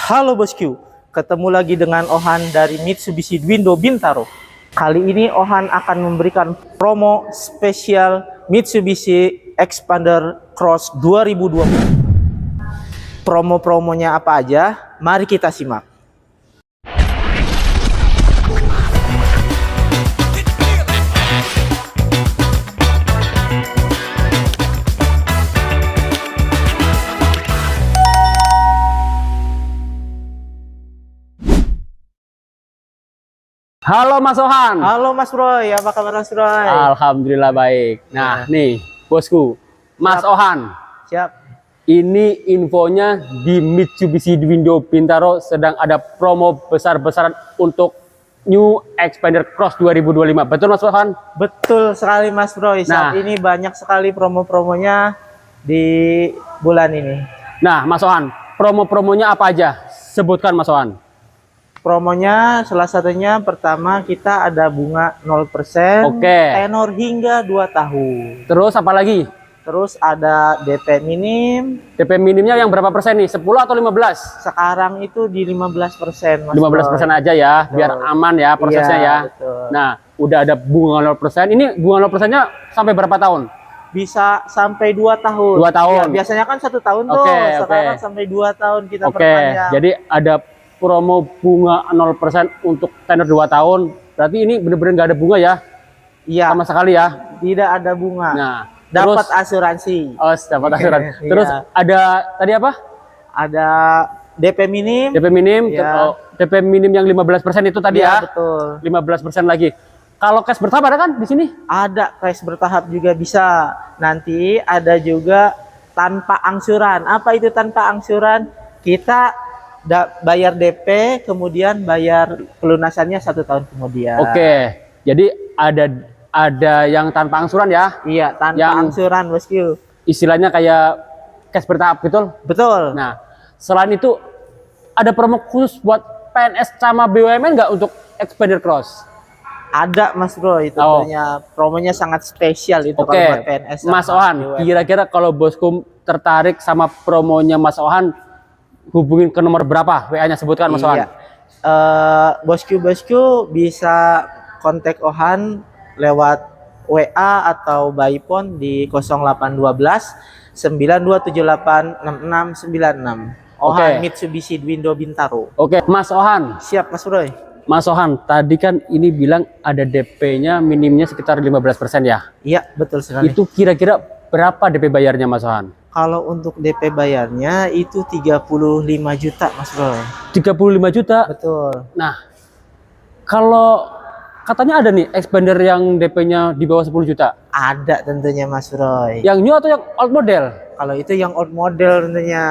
Halo bosku, ketemu lagi dengan Ohan dari Mitsubishi Dwindo Bintaro. Kali ini Ohan akan memberikan promo spesial Mitsubishi Xpander Cross 2020. Promo-promonya apa aja? Mari kita simak. Halo Mas Ohan. Halo Mas Roy, apa kabar Mas Roy? Alhamdulillah baik. Nah nih bosku, Mas Siap. Ohan. Siap. Ini infonya di Mitsubishi Dwindo Bintaro sedang ada promo besar-besaran untuk New Xpander Cross 2025. Betul Mas Ohan? Betul sekali Mas Roy. Saat ini banyak sekali promo-promonya di bulan ini. Nah Mas Ohan, promo-promonya apa aja? Sebutkan Mas Ohan. Promonya salah satunya pertama kita ada bunga 0%, Oke. tenor hingga 2 tahun. Terus apa lagi? Terus ada DP minim. DP minimnya yang berapa persen nih? 10 atau 15? Sekarang itu di 15%, Mas 15% Roy. aja ya, biar aman ya prosesnya Iya, ya. betul. Nah, udah ada bunga 0%. Ini bunga 0%-nya sampai berapa tahun? Bisa sampai 2 tahun. 2 tahun. Ya, biasanya kan 1 tahun tuh. Oke, Sekarang oke. sampai 2 tahun kita Oke, perpanjang. jadi ada promo bunga 0% untuk tenor 2 tahun. Berarti ini bener-bener nggak ada bunga ya? Iya, Sama sekali ya? tidak ada bunga. Nah, Dapat terus, asuransi. dapat asuransi. Iya. Terus ada tadi apa? Ada DP minim. DP minim, Iya. DP minim yang 15% itu tadi Iya, ya? betul. 15% lagi. Kalau cash bertahap ada kan di sini? Ada cash bertahap juga bisa. Nanti ada juga tanpa angsuran. Apa itu tanpa angsuran? Kita bayar DP, kemudian bayar pelunasannya 1 tahun kemudian. Oke, jadi ada yang tanpa angsuran ya? Iya, tanpa Yang- angsuran, bosku. Istilahnya kayak cash bertahap, betul? Betul. Nah, selain itu ada promo khusus buat PNS sama BUMN nggak untuk Xpander Cross? Ada Mas Bro, itu Oh. tentunya promonya sangat spesial itu Oke, kalau buat PNS. sama Mas Ohan, BUMN. kira-kira kalau bosku tertarik sama promonya Mas Ohan, hubungin ke nomor berapa? WA-nya sebutkan Mas Ohan. Iya. Bosku bisa kontak Ohan lewat WA atau by phone di 0812 9278 6696. Ohan Oke. Mitsubishi Dwindo Bintaro. Oke, Mas Ohan. Siap Mas Roy. Mas Ohan, tadi kan ini bilang ada DP-nya minimnya sekitar 15% ya? Iya, betul sekali. Itu kira-kira berapa DP bayarnya Mas Ohan? Kalau untuk DP bayarnya itu 35 juta Mas Roy. 35 juta. Betul. Nah, kalau katanya ada nih Xpander yang DP-nya di bawah 10 juta. Ada tentunya Mas Roy. Yang new atau yang old model? Kalau itu yang old model tentunya.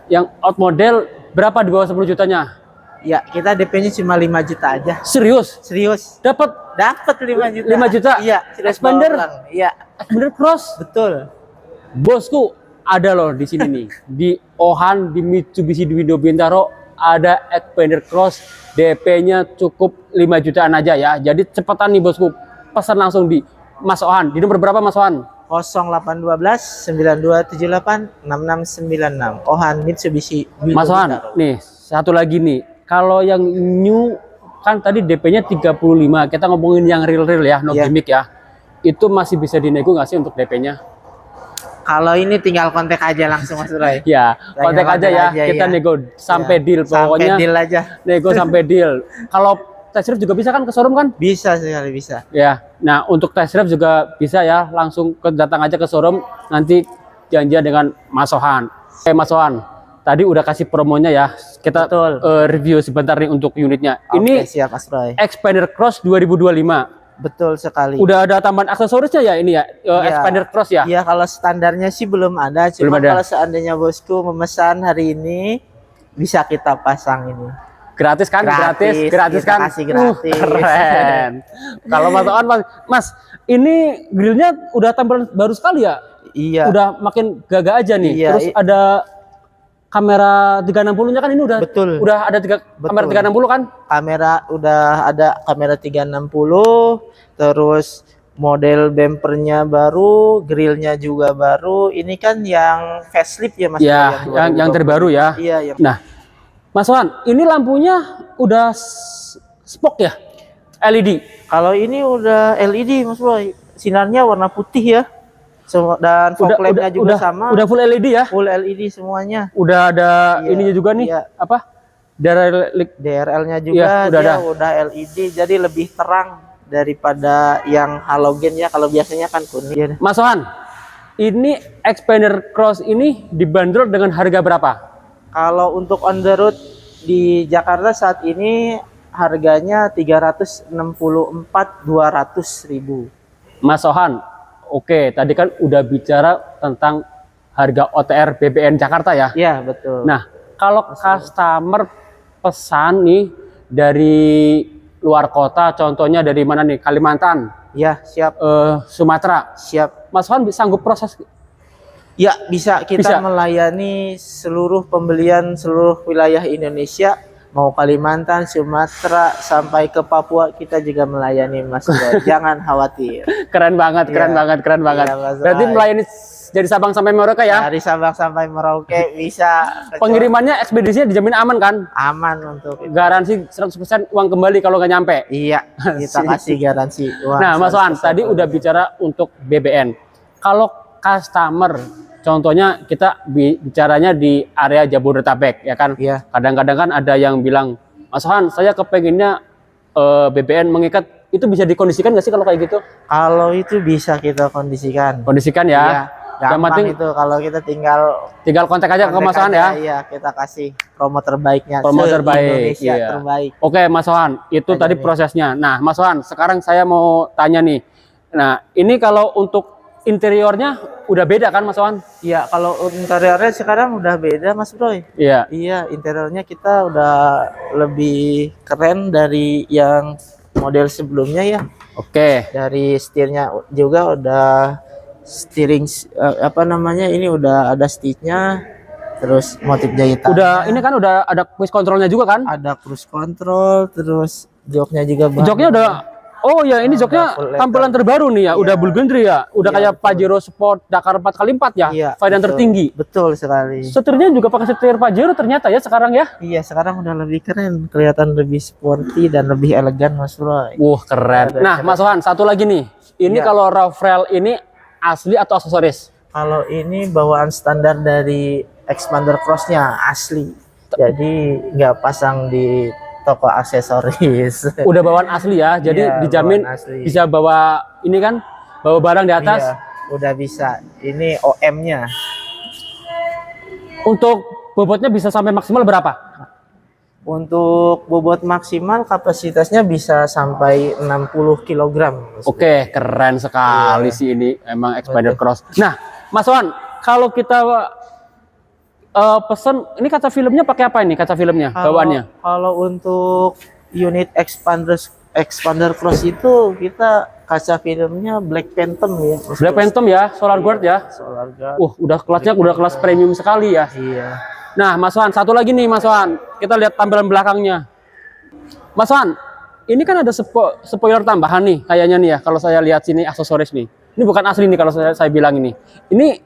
Yang old model berapa di bawah 10 jutanya? Ya, kita DP-nya cuma 5 juta aja. Serius? Serius. Dapat 5 juta. 5 juta? Iya, sudah Xpander? bawa pulang. Iya, Xpander Cross? betul. Bosku, ada loh di sini nih. Di Ohan, di Mitsubishi Dwindo Bintaro ada Xpander Cross, DP-nya cukup 5 jutaan aja ya. Jadi cepetan nih bosku, pesan langsung di Mas Ohan. Di nomor berapa Mas Ohan? 0812 9278 6696. Ohan Mitsubishi Dwindo Mas Ohan, Bintaro. nih satu lagi nih. Kalau yang new kan tadi DP-nya 35. Kita ngomongin yang real-real ya, no Iya. gimmick ya. Itu masih bisa dinego nggak sih untuk DP-nya? Kalau ini tinggal kontak aja langsung Mas Roy. Ya, kontak aja ya. aja, Kita ya. nego sampai Iya, deal. Pokoknya sampai deal aja. nego sampai deal. Kalau test drive juga bisa kan ke showroom kan? Bisa sekali bisa. Ya. Nah, untuk test drive juga bisa ya. Langsung datang aja ke showroom. Nanti janjian dengan Mas Ohan. Mas Ohan, tadi udah kasih promonya ya. Kita Betul. review sebentar nih untuk unitnya. Ini Oke, siap Mas Roy. Xpander Cross 2025. Betul sekali. Udah ada tambahan aksesorisnya ya ini ya, Iya. Xpander Cross ya? Iya, kalau standarnya sih belum ada. Belum Cuma ada. kalau seandainya bosku memesan hari ini, bisa kita pasang ini. Gratis kan? Gratis Kita kan? kasih gratis. Keren. Kalau Mas Ohan, Mas, ini grillnya udah tampilan baru sekali ya? Iya. Udah makin gagah aja nih. Iya, Terus ada kamera 360-nya kan ini udah Betul. udah ada kamera 360 kan? Kamera udah ada kamera 360, terus model bumpernya baru, grillnya juga baru. Ini kan yang facelift ya Mas? Ya, yang 2020. terbaru ya. Iya, yang Nah, Mas Wan, ini lampunya udah spok ya? LED. Kalau ini udah LED Mas Boy, sinarnya warna putih ya. Dan fog lampnya juga sama. Udah full LED ya? Full LED semuanya. Udah ada ininya juga nih. Iya. Apa? DRL-nya juga ya, udah LED, jadi lebih terang daripada yang halogen ya. Kalau biasanya kan kuning. Mas Wan, ini Xpander Cross ini dibanderol dengan harga berapa? Kalau untuk on the road di Jakarta saat ini harganya 364.200.000. Mas Sohan, oke, tadi kan udah bicara tentang harga OTR BBN Jakarta ya? Iya, betul. Nah, kalau customer pesan nih dari luar kota, contohnya dari mana nih? Kalimantan? Ya, siap. Sumatera? Siap. Mas Sohan sanggup proses? Ya, bisa. Kita melayani seluruh pembelian seluruh wilayah Indonesia. Mau Kalimantan, Sumatera, sampai ke Papua kita juga melayani Mas Bro. Jangan khawatir. Keren banget, keren banget. Ya, berarti melayani dari Sabang sampai Merauke ya? Dari Sabang sampai Merauke bisa. Pengirimannya, ekspedisinya dijamin aman kan? Aman untuk itu. Garansi 100% uang kembali kalau nggak nyampe? Iya, kita kasih garansi uang. Nah, Mas Wan, tadi udah bicara untuk BBN. Kalau customer, contohnya kita bicaranya di area Jabodetabek ya kan. Iya. Kadang-kadang kan ada yang bilang, Mas Han, saya kepenginnya BBN mengikat, itu bisa dikondisikan nggak sih kalau kayak gitu? Kalau itu bisa kita kondisikan. Kondisikan ya. Iya, gampang penting itu kalau kita tinggal kontak aja ke Mas Han ya. Iya, kita kasih promo terbaiknya. Promo terbaik. Indonesia Iya. terbaik. Oke, Mas Han, itu tadi prosesnya. Nah, Mas Han, sekarang saya mau tanya nih. Nah, ini kalau untuk interiornya udah beda kan Mas Wan? Iya, kalau interiornya sekarang udah beda Mas Bro. Iya. Iya, interiornya kita udah lebih keren dari yang model sebelumnya ya. Oke. Dari setirnya juga udah steering apa namanya, ini udah ada stitchnya, terus motif jahitan. Udah ini kan udah ada cruise controlnya juga kan? Ada cruise control, terus joknya juga baru. Joknya udah. Oh ya, ini joknya tampilan terbaru nih ya, udah Bulgari ya, udah kayak Pajero Sport Dakar 4x4 ya, varian tertinggi. Betul sekali. Setirnya juga pakai setir Pajero ternyata ya sekarang ya. Iya, sekarang udah lebih keren, kelihatan lebih sporty dan lebih elegan Mas Bro. Wah, keren. Nah, Mas Wan, satu lagi nih. Ini kalau roof rail ini asli atau aksesoris? Kalau ini bawaan standar dari Xpander Cross-nya asli. Jadi nggak pasang di toko aksesoris. Udah bawaan asli ya, jadi dijamin bisa bawa ini kan, bawa barang di atas. Iya, udah bisa. Ini OM-nya. Untuk bobotnya bisa sampai maksimal berapa? Untuk bobot maksimal kapasitasnya bisa sampai 60 kg. Oke, keren sekali sih ini, emang Xpander Cross. Nah, Mas Wan, kalau kita pesen, ini kaca filmnya pakai apa ini kaca filmnya bawaannya? Kalau untuk unit Xpander Cross itu kita kaca filmnya Black Phantom ya. Black Phantom ya, Solar Guard ya. Solar Guard. Udah kelasnya udah kelas premium sekali ya. Iya. Nah, Mas Wan, satu lagi nih Mas Wan, kita lihat tampilan belakangnya. Mas Wan, ini kan ada spoiler tambahan nih kayaknya nih ya. Kalau saya lihat sini aksesoris nih, ini bukan asli nih kalau saya bilang ini. Ini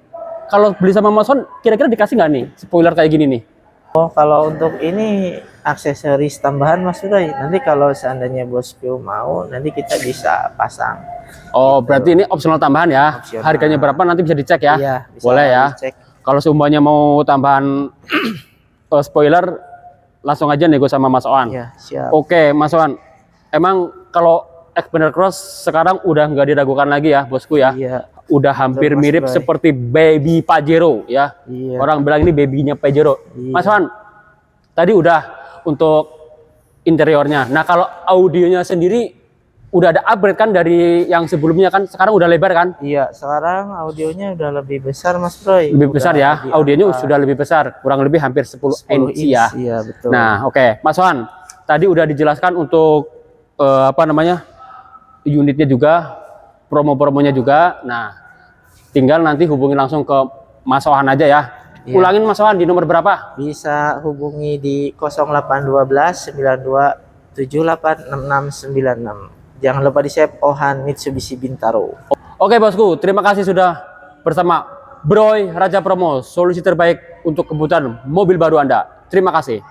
kalau beli sama Mas Wan, kira-kira dikasih nggak nih spoiler kayak gini nih? Oh, kalau untuk ini aksesoris tambahan Mas Roy, nanti kalau seandainya bosku mau, nanti kita bisa pasang. Oh, gitu. Berarti ini opsional tambahan ya? Opsional. Harganya berapa nanti bisa dicek ya? Iya, bisa boleh ya. Dicek. Kalau seumpamanya mau tambahan spoiler, langsung aja nego sama Mas Wan. Iya, siap. Oke, Mas Wan. Emang kalau Xpander Cross sekarang udah nggak diragukan lagi ya, bosku ya? Iya. Udah hampir mirip seperti baby Pajero ya. Iya. Orang bilang ini babynya Pajero. Iya. Mas Wan, tadi udah untuk interiornya. Nah, kalau audionya sendiri udah ada upgrade kan dari yang sebelumnya kan, sekarang udah lebar kan? Iya, sekarang audionya udah lebih besar Mas Roy. Lebih besar ya, audionya sudah lebih besar, kurang lebih hampir 10 inci ya. Iya, betul. Nah, oke. Mas Wan, tadi udah dijelaskan untuk apa namanya, unitnya juga, promo-promonya juga. Nah, tinggal nanti hubungi langsung ke Mas Wan aja ya. Iya. Ulangin Mas Wan di nomor berapa? Bisa hubungi di 0812 92 78 6696. Jangan lupa di save Ohan Mitsubishi Bintaro. Oke bosku, terima kasih sudah bersama Broy Raja Promo, solusi terbaik untuk kebutuhan mobil baru Anda. Terima kasih.